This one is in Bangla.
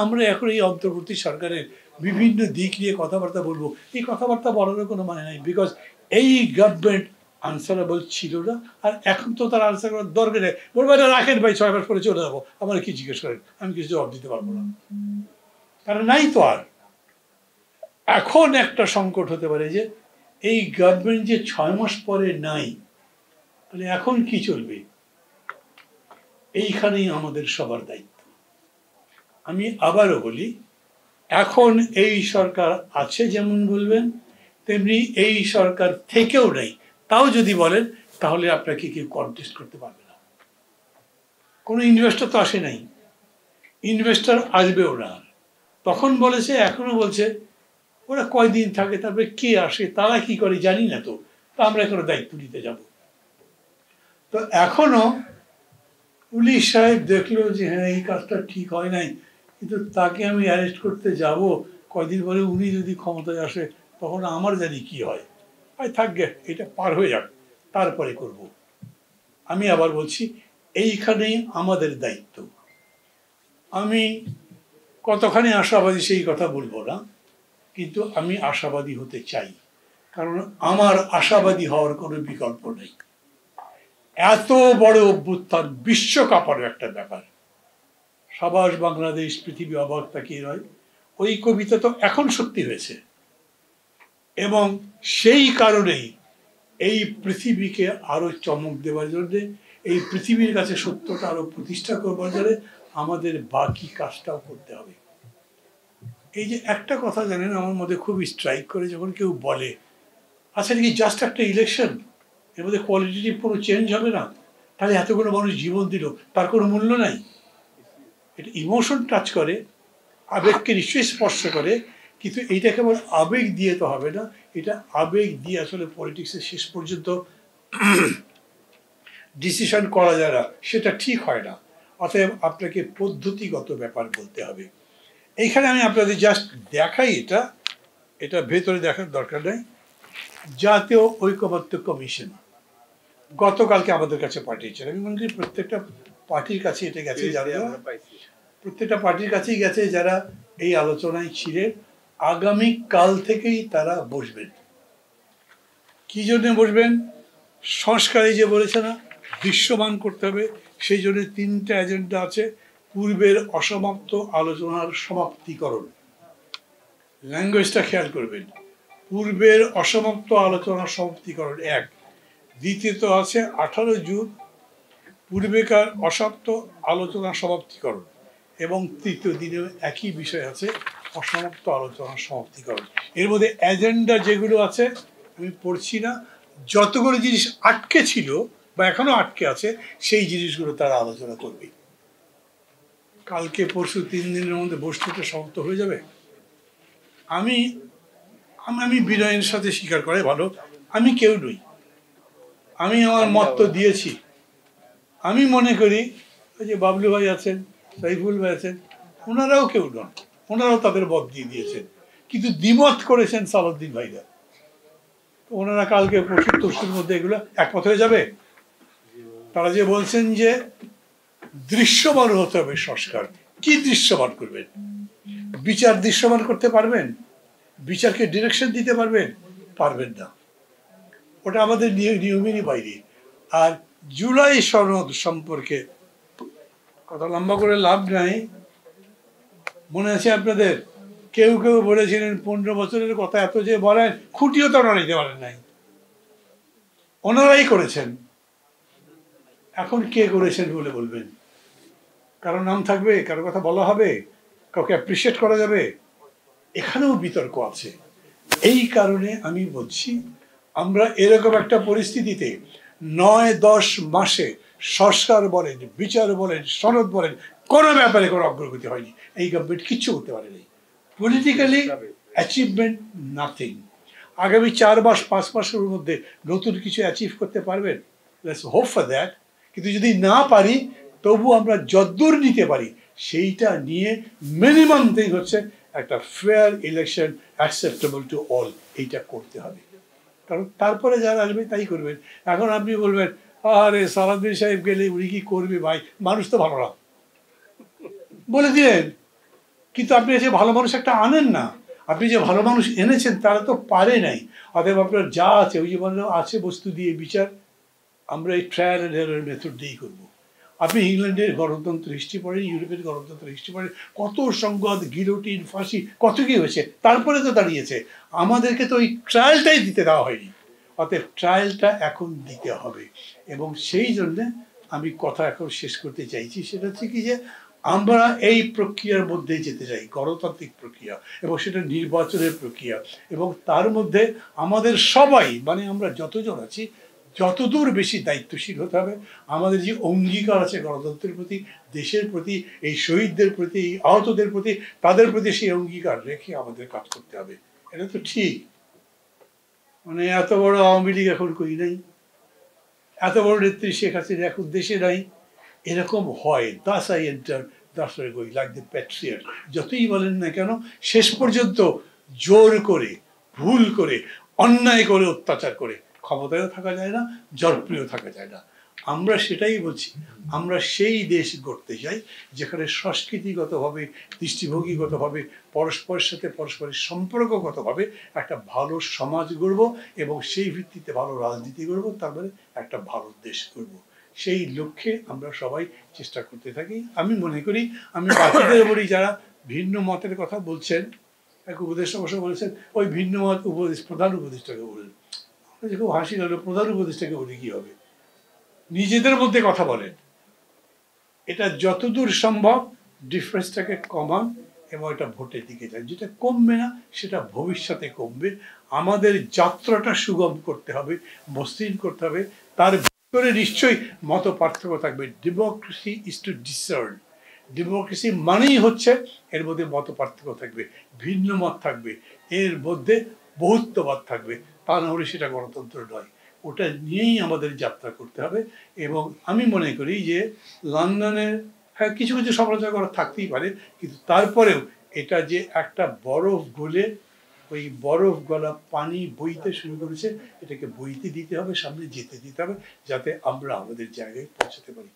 আমরা এখন এই অন্তর্বর্তী সরকারের বিভিন্ন দিক নিয়ে কথাবার্তা বলবো, এই কথাবার্তা বলারও কোনো মানে নাই, বিকজ এই গভর্নমেন্ট আনসারেবল ছিল না, আর এখন তো তার আনসার করার দরকার নেই। বলবো এটা রাখেন ভাই, 6 মাস পরে চলে যাবো, আমার কি জিজ্ঞেস করেন, আমি কিছু জবাব দিতে পারবো না, কারণ নাই তো আর। এখন একটা সংকট হতে পারে যে এই গভর্নমেন্ট যে 6 মাস পরে নাই, তাহলে এখন কি চলবে, এইখানেই আমাদের সবার দায়িত্ব। আমি আবারও বলি, এখন এই সরকার আছে যেমন বলবেন, তেমনি এই সরকার থেকেও নেই তাও যদি বলেন, তাহলে আপনাকে কেউ কন্টেস্ট করতে পারবে না। কোনো ইনভেস্টর তো আসে নাই, ইনভেস্টর আসবেও না। তখন বলেছে, এখনো বলছে, ওরা কয়দিন থাকে তারপরে কে আসে, তারা কি করে জানি না, তো আমরা এখনো দায়িত্ব নিতে যাব। তো এখনো পুলিশ সাহেব দেখলো যে হ্যাঁ এই কাজটা ঠিক হয় নাই, কিন্তু তাকে আমি অ্যারেস্ট করতে যাব, কয়দিন পরে উনি যদি ক্ষমতায় আসে তখন আমার জানি কি হয়, আর থাকবে, এটা পার হয়ে যাক, তারপরে করব। আমি আবার বলছি, এইখানেই আমাদের দায়িত্ব। আমি কতখানি আশাবাদী সেই কথা বলবো না, কিন্তু আমি আশাবাদী হতে চাই, কারণ আমার আশাবাদী হওয়ার কোনো বিকল্প নেই। এত বড় অভ্যুত্থান, বিশ্বকাপের একটা ব্যাপার, সাবাস বাংলাদেশ পৃথিবী অবাক তাকিয়ে রয়, ওই কবিতা তো এখন সত্যি হয়েছে, এবং সেই কারণেই এই পৃথিবীকে আরো চমক দেওয়ার জন্য, এই পৃথিবীর কাছে সত্যটা আরো প্রতিষ্ঠা করবার জন্য আমাদের বাকি কাজটাও করতে হবে। এই যে একটা কথা জানেন, আমার মধ্যে খুব স্ট্রাইক করে, যখন কেউ বলে আচ্ছা কি জাস্ট একটা ইলেকশন, এর মধ্যে কোয়ালিটেটিভ কোনো চেঞ্জ হবে না, তাহলে এতগুলো মানুষ জীবন দিল, তার কোনো মূল্য নাই। এটা ইমোশন টাচ করে, আবেগকে নিশ্চয়ই স্পর্শ করে, কিন্তু এইটা কেবল আবেগ দিয়ে তো হবে না, এটা আবেগ দিয়ে আসলে পলিটিক্সের শেষ পর্যন্ত ডিসিশন করা যায় না, সেটা ঠিক হয় না। অতএব আপনাকে পদ্ধতিগত ব্যাপার বলতে হবে। এইখানে আমি আপনাদের জাস্ট দেখাই, এটা ভেতরে দেখার দরকার নেই। জাতীয় ঐকমত্য কমিশন গতকালকে আমাদের কাছে পাঠিয়েছে, আমি মনে করি প্রত্যেকটা পার্টির কাছে এটা গেছে, প্রত্যেকটা পার্টির কাছেই গেছে যারা এই আলোচনায় ছিলেন। আগামী কাল থেকেই তারা বসবেন। কি জন্য বসবেন? সংস্কারে যে বলেছে না, দৃশ্যমান করতে হবে, সেই জন্য 3টা এজেন্ডা আছে। পূর্বের অসমাপ্ত আলোচনার সমাপ্তিকরণ, ল্যাঙ্গুয়েজটা খেয়াল করবেন, পূর্বের অসমাপ্ত আলোচনার সমাপ্তিকরণ 1। দ্বিতীয়ত আছে 18 জুন পূর্বেকার অসমাপ্ত আলোচনা সমাপ্তিকরণ, এবং তৃতীয় দিনেও একই বিষয় আছে, অসমাপ্ত আলোচনার সমাপ্তিকরণ। এর মধ্যে এজেন্ডা যেগুলো আছে আমি পড়ছি না, যতগুলো জিনিস আটকে ছিল বা এখনো আটকে আছে সেই জিনিসগুলো তারা আলোচনা করবে। কালকে পরশু 3 দিনের মধ্যে বস্তুটা সমাপ্ত হয়ে যাবে। আমি আমি বিনয়ের সাথে স্বীকার করে ভালো, আমি কেউ নই, আমি আমার মত তো দিয়েছি। আমি মনে করি ওই যে বাবলু ভাই আছেন, সাইফুল ভাই আছেন, ওনারাও কেউ নন, ওনারাও তাদের মত দিয়ে দিয়েছেন, কিন্তু দ্বিমত করেছেন সালাউদ্দিন ভাইরা। ওনারা কালকে পরশুর মধ্যে এগুলো একমত হয়ে যাবে। তারা যে বলছেন যে দৃশ্যমান হতে হবে সংস্কার, কি দৃশ্যমান করবেন? বিচার দৃশ্যমান করতে পারবেন? বিচারকে ডিরেকশন দিতে পারবেন? পারবেন না, ওটা আমাদের নিয়মেরই বাইরে। আর জুলাই সনদ সম্পর্কে কথা লম্বা করে লাভ নাই। মনে আছে আপনাদের, কেউ কেউ বলেছিলেন 15 বছরের কথা এত যে বলেন, খুঁটিও তো নিতে পারেন নাই, ওনারাই করেছেন। এখন কে করেছেন বলে বলবেন? কারো নাম থাকবে, কারো কথা বলা হবে, কাউকে অ্যাপ্রিসিয়েট করা যাবে? এখানেও বিতর্ক আছে। এই কারণে আমি বলছি, আমরা এরকম একটা পরিস্থিতিতে 9-10 মাসে সংস্কার বলেন, বিচার বলেন, সনদ বলেন, কোনো ব্যাপারে কোনো অগ্রগতি হয়নি। এই গভর্নমেন্ট কিচ্ছু করতে পারেনি। Politically achievement nothing. আগামী 4 মাস 5 মাসের মধ্যে নতুন কিছু অ্যাচিভ করতে পারবেন? Let's hope for that. কিন্তু যদি না পারি, তবু আমরা যদ্দূর নিতে পারি সেইটা নিয়ে মিনিমাম থিং হচ্ছে একটা fair election, acceptable to all, এইটা করতে হবে। কারণ তারপরে যারা আসবে তাই করবেন। এখন আপনি বলবেন আরে সালাউদ্দিন সাহেব গেলে উনি কি করবে? ভাই, মানুষ তো ভালো না, বলে দিলেন। কিন্তু আপনি যে ভালো মানুষ একটা আনেন না, আপনি যে ভালো মানুষ এনেছেন তারা তো পারে নাই। অতএব আপনার যা আছে, ওই যে বললাম আছে বস্তু দিয়ে বিচার, আমরা এই ট্রায়াল অ্যান্ড এরর মেথড দিয়েই করবো। আপনি ইংল্যান্ডের গণতন্ত্র হিস্ট্রি পড়েন, ইউরোপের গণতন্ত্র হিস্ট্রি পড়েন, কত সংঘাত, গিলোটিন, ফাঁসি, কত কি হয়েছে, তারপরে তো দাঁড়িয়েছে। আমাদেরকে তো ওই ট্রায়ালটাই দিতে দেওয়া হয়নি। অতএব ট্রায়ালটা এখন দিতে হবে। এবং সেই জন্যে আমি কথা এখন শেষ করতে চাইছি, সেটা হচ্ছে কি যে আমরা এই প্রক্রিয়ার মধ্যে যেতে চাই, গণতান্ত্রিক প্রক্রিয়া, এবং সেটা নির্বাচনের প্রক্রিয়া। এবং তার মধ্যে আমাদের সবাই, মানে আমরা যতজন আছি, যতদূর বেশি দায়িত্বশীল হতে হবে। আমাদের যে অঙ্গীকার আছে গণতন্ত্রের প্রতি, দেশের প্রতি, এই শহীদদের প্রতি, এই আহতদের প্রতি, তাদের প্রতি সেই অঙ্গীকার রেখে আমাদের কাজ করতে হবে। এটা তো ঠিক। মানে এত বড় আওয়ামী লীগ এখন কই নাই, এত বড় নেত্রী শেখ হাসিনা এখন দেশে নাই, এরকম হয়। That's I enter, that's I go, like the patriot. যতই বলেন না কেন, শেষ পর্যন্ত জোর করে, ভুল করে, অন্যায় করে, অত্যাচার করে ক্ষমতায়ও থাকা যায় না, জনপ্রিয় থাকা যায় না। আমরা সেটাই বলছি, আমরা সেই দেশ গড়তে চাই যেখানে সংস্কৃতিগতভাবে, দৃষ্টিভঙ্গিগতভাবে, পরস্পরের সাথে পরস্পরের সম্পর্কগতভাবে একটা ভালো সমাজ গড়ব, এবং সেই ভিত্তিতে ভালো রাজনীতি গড়ব, তারপরে একটা ভালো দেশ গড়ব। সেই লক্ষ্যে আমরা সবাই চেষ্টা করতে থাকি। আমি মনে করি, আমি বাকিদের বলি যারা ভিন্ন মতের কথা বলছেন, এক উপদেষ্টা অবশ্য বলেছেন ওই ভিন্ন মত প্রধান উপদেষ্টাকে বলেন। খুব হাসি লাগলো, প্রধান উপদেষ্টাকে বলে কি হবে? নিজেদের মধ্যে কথা বলেন, এটা যতদূর সম্ভব ডিফারেন্সটাকে কমান, এবং এটা ভোটের দিকে যায়। যেটা কমবে না সেটা ভবিষ্যতে কমবে। আমাদের যাত্রাটা সুগম করতে হবে, মসৃণ করতে হবে। তার ভিতরে নিশ্চয়ই মত পার্থক্য থাকবে। Democracy is to discern. Democracy মানেই হচ্ছে এর মধ্যে মত পার্থক্য থাকবে, ভিন্ন মত থাকবে, এর মধ্যে বহুত্ববাদ থাকবে। তা না হলে সেটা গণতন্ত্র নয়। ওটা নিয়েই আমাদের যাত্রা করতে হবে। এবং আমি মনে করি যে লন্ডনের, হ্যাঁ, কিছু কিছু সমালোচনা করা থাকতেই পারে, কিন্তু তারপরেও এটা যে একটা বরফ গলে, ওই বরফ গলা পানি বইতে শুরু করেছে, এটাকে বইতে দিতে হবে, সামনে যেতে দিতে হবে, যাতে আমরা আমাদের জায়গায় পৌঁছাতে পারি।